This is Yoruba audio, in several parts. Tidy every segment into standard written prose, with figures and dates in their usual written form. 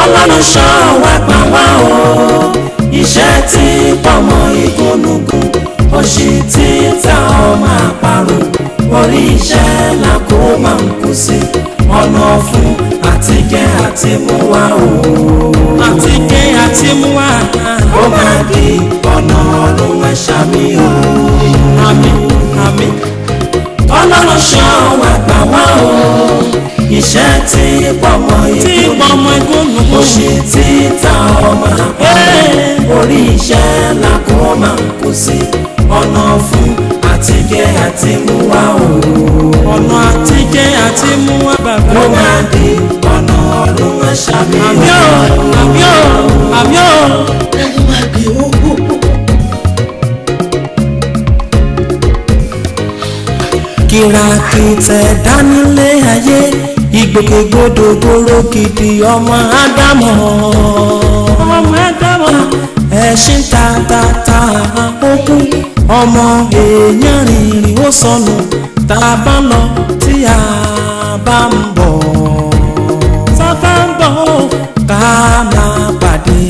Ọlọ́run ṣọ́ wa gbà wá o iṣẹ́ tí pọ̀mọ́ igúnnugún òṣì tí ta ọmọ àparò orí iṣẹ́ la kó máa ń kú sí ọ̀nà ọ̀fun àtijẹ́ àti mú wa o àtijẹ́ àti mú wa ó máa di ọ̀nà ọ̀run ẹ̀ṣà mi o àmín àmín. Ọlọ́run ṣọ́ wa gbà wá o iṣẹ́ tí pọ̀mọ́ igúnnugún òṣì tí ta ọmọ àparò orí iṣẹ́ la kó máa ń kú sí ọ̀nà ọ̀fun àtijẹ́ àti mú wa o ọ̀nà àtijẹ́ àti mú wa bàbá ó máa di ọ̀nà ọ̀run ẹ̀ṣà mi o àmì o àmì o. ẹni máa gbé owó. kìràkìtẹ̀ dánilé ayé ìgbòkègbodò gbòòrò gidi ọmọ ádámọ̀ ẹṣin tààtà okùn ọmọ èèyàn rìnrìn ó sọnù tá a bá lọ tí a bá ń bọ̀ ká máa pàdé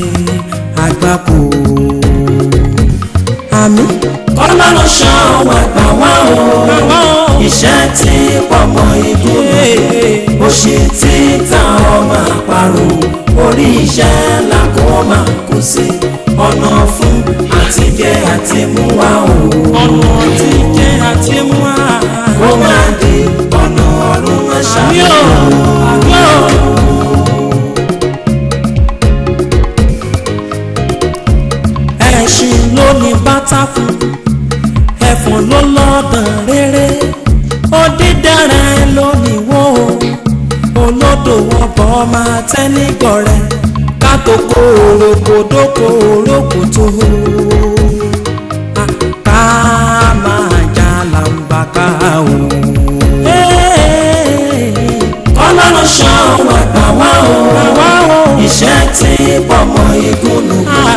àgbákò àmín. Ọlọ́run ṣọ́ wa gbà wá o iṣẹ́ tí pọ̀mọ́ igúnnugún òṣì tí ta ọmọ àparò orí iṣẹ́ la kó máa kú sí ọ̀nà fún àtijẹ́ àti mú wa o ọ̀nà àtijẹ́ àti mú wa kó máa di ọ̀nà ọ̀run ẹ̀ṣà mi o àmì o. ẹṣin ló ní bátákù ẹ̀fọn ló lọ́dàn rere odídára lónìí wò olódò ọbọ̀ máa tẹ́ nígbọ̀rẹ́ kátòkò òròkòdókò òrókòtò ká máa jà làǹbàkà o. Ọlọ́run ṣọ́ wa gbà wá o iṣẹ́ tí pọ̀mọ́ igúnnugún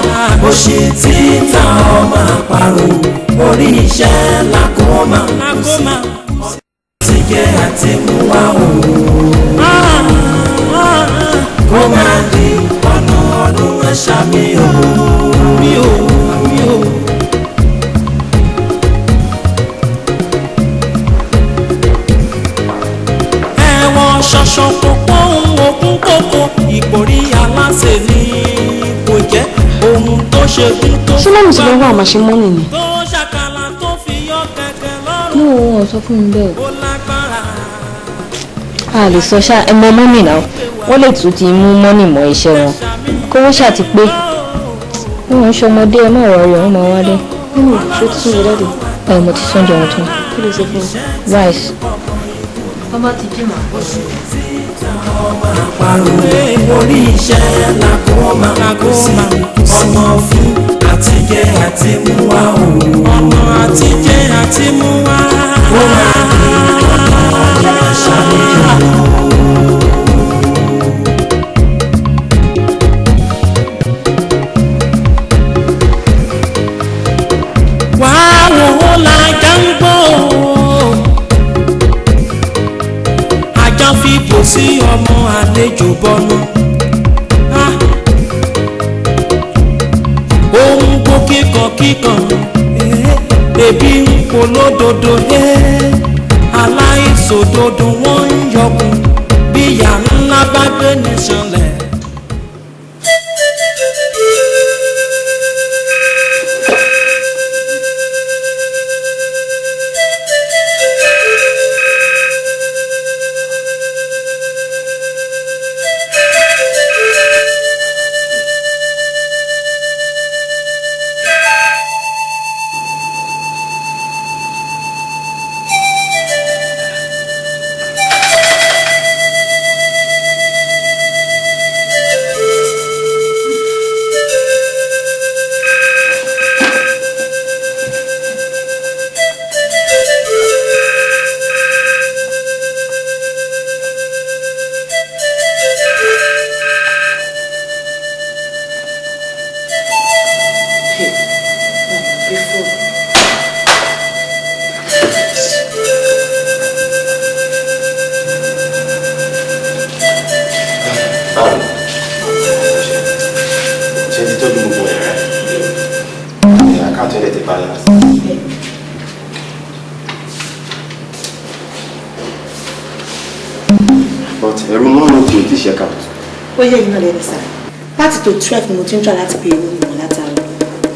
òṣì tí ta ọmọ àparò orí iṣẹ́ la kó máa kú sí àtijẹ́ àti mú wa o kó máa di ọ̀nà ọ̀run ẹ̀ṣà mi o mi o mi o. ẹ̀wọ̀n ṣọ̀ṣọ̀ kò pọ́n òkun kókó ìpòrí aláṣẹ ni kò jẹ́ ohun tó ṣe kún tó ṣé lẹ́yìn tí wọ́n wá àmàṣe mọ́nì ni. tó ṣàkàlà tó fi yọ kẹ̀kẹ́ lọ́rùn. ní òun ò sọ fún mi bẹ́ẹ̀. ó lágbára. a lè sọ ṣá ẹ mọ mọ́nì náà wọ́n lè tún ti mú mọ́nì mọ́ iṣẹ́ wọn kówó ṣáà ti pé wọn ń ṣọmọdé ẹ má rọrí ọ̀hún máa wálé nínú ṣó tí sún ìrẹ́dì mo ti sún jẹun tán kí ló ṣe fún rice. bàbá ti jí màá bọ̀ sí àparò orí iṣẹ́ la kó máa kú sí ọ̀nà fún àtijẹ́ àti mú wa o ọ̀nà àtijẹ́ àti mú wa ó máa di ọ̀nà ẹ̀ṣà mi o. wàá wò ó lájà ń gbọ́ ajá fi bò sí ọmọ àlejò bọ́nú. ohun kó kíkan ebi ń polódodo aláìṣòdodo wọ́n ń yọkùn bí ìyá ńlá bá gbé ní ṣanlẹ̀. But every moment you check out. Oh yeah, you know that, sir. That's to 12 mo tin try láti pay owó mo látàrí.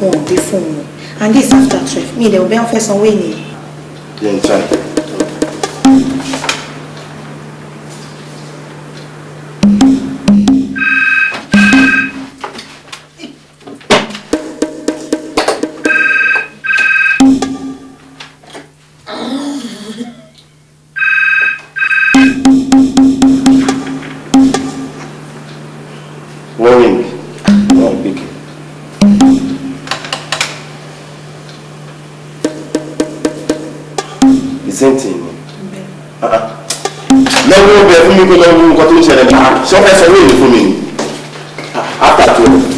Wọ́n gbé phone mo. And this after 12. Me dey be on first way ni. Then try. So far, so really for me. After 12.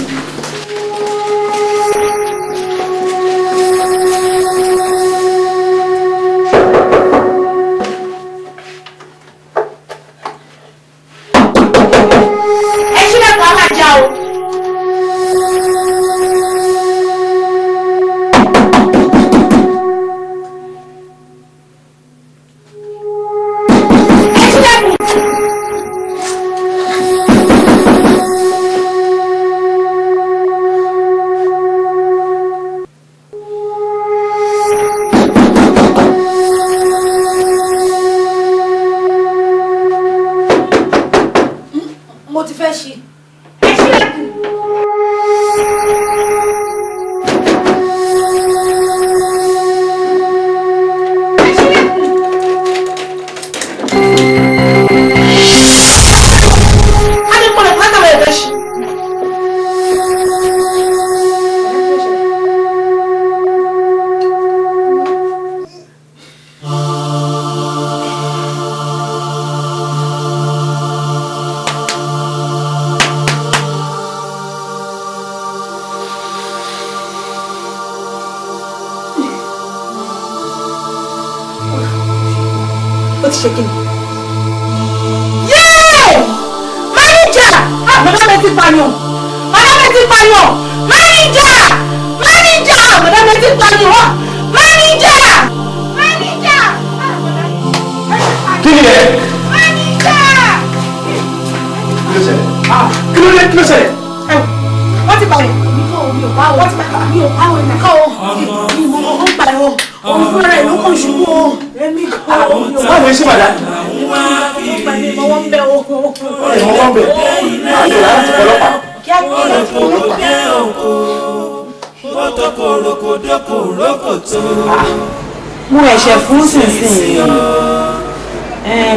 Mo ẹ̀ṣẹ̀ fún sínsìn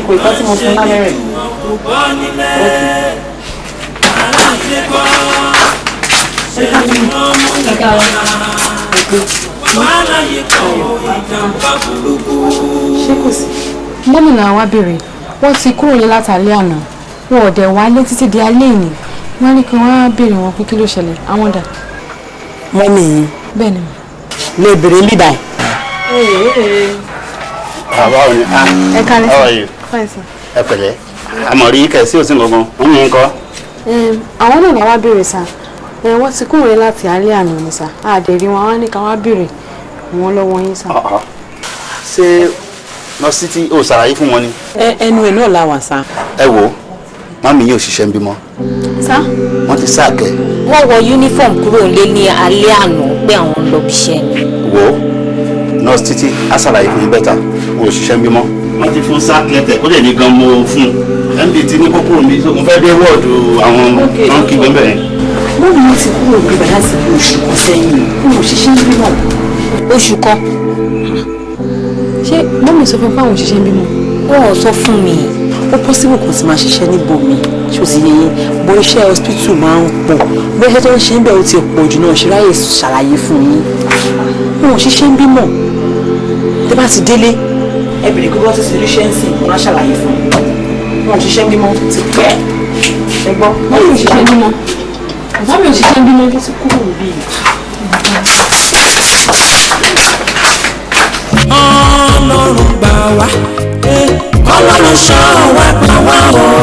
kò ìkọ́ tí mo fún lábẹ́rẹ̀. Ṣé kò sí? Gómìnà wa béèrè wọ́n ti kúrò ní látàlẹ́ àná wọn ò dẹ̀ wálé títí di alẹ́ ìní wọ́n ní kí wọ́n á béèrè wọn pé kí ló ṣẹlẹ̀ àwọn dà. Mọ́mì yín. Bẹ́ẹ̀ ni. Lè bèrè ń bíbá ẹ̀. Báwo ni? Ẹ kálẹ́ How are you? Fine sir. Ẹ pẹ̀lẹ́. Àmọ̀rí kẹ̀sí òsín gangan. Wọ́n yín kọ́. Àwọn náà làwa béèrè sà. Wọ́n ti kúrò láti alẹ́ àná ni sà. Àdèrí wọn wá ní ká wá béèrè wọn lọ́wọ́ yín sà. Ṣé nọ́ọ̀sì tí o ṣàlàyé fún wọn ni? Ẹnu ẹ̀ náà la wà sá. Ẹ wo, màmí yóò ṣiṣẹ́ ń bímọ. Sá. Wọ́n ti sáàkẹ́. Wọ́n wọ uniform kúrò lé ní alẹ́ àná pé àwọn ń lọ bíṣẹ́ ni. Wo, nọ́ọ̀sì títí á ṣàlàyé fún yín bẹ́tà. Wọ́n ò ṣiṣẹ́ ń bímọ. Wọ́n ti fún sáàkì lẹ́tẹ̀ kó lè ní gan mo fún un. MDT ní kókó mi mo fẹ́ dé wọ́ọ̀dù àwọn tó ń kígbe bẹ́ẹ̀. Mọ́mì yín ti kúrò bíbá láti bí oṣù kan sẹ́yìn. Wọn ò ṣiṣẹ́ ń bímọ. Oṣù kan. Ṣé mọ́mì sọ fún fáwọn òṣìṣẹ́ ń bímọ? Wọ́n ò sọ fún mi. Ó pọ́sibú kò ti máa ṣiṣẹ́ níbòmí ṣó ti yẹ yín bó iṣẹ́ hospital máa ń pọ̀ bó iṣẹ́ tó ń ṣe ń bẹ̀ ó ti pọ̀ jù náà ṣe ráyè ṣàlàyé fún yín. Wọn ò ṣiṣẹ́ ń bímọ. Tẹ́ bá ti délé ẹ bèrè kí wọ́n ti ṣe iṣẹ́ ń sìn wọ́n á ṣàlàyé fún yín. Wọn ò ṣiṣẹ́ ń bímọ ti pẹ́. Ẹ gbọ́ Mọ́mì ò ṣiṣẹ́ ń bímọ. Mọ́mì ò ṣiṣẹ́ ń bímọ. ó ti kúrò bíi. Ọlọ́run gbà wá, Ọlọ́run ṣọ́ wa gbà wá o.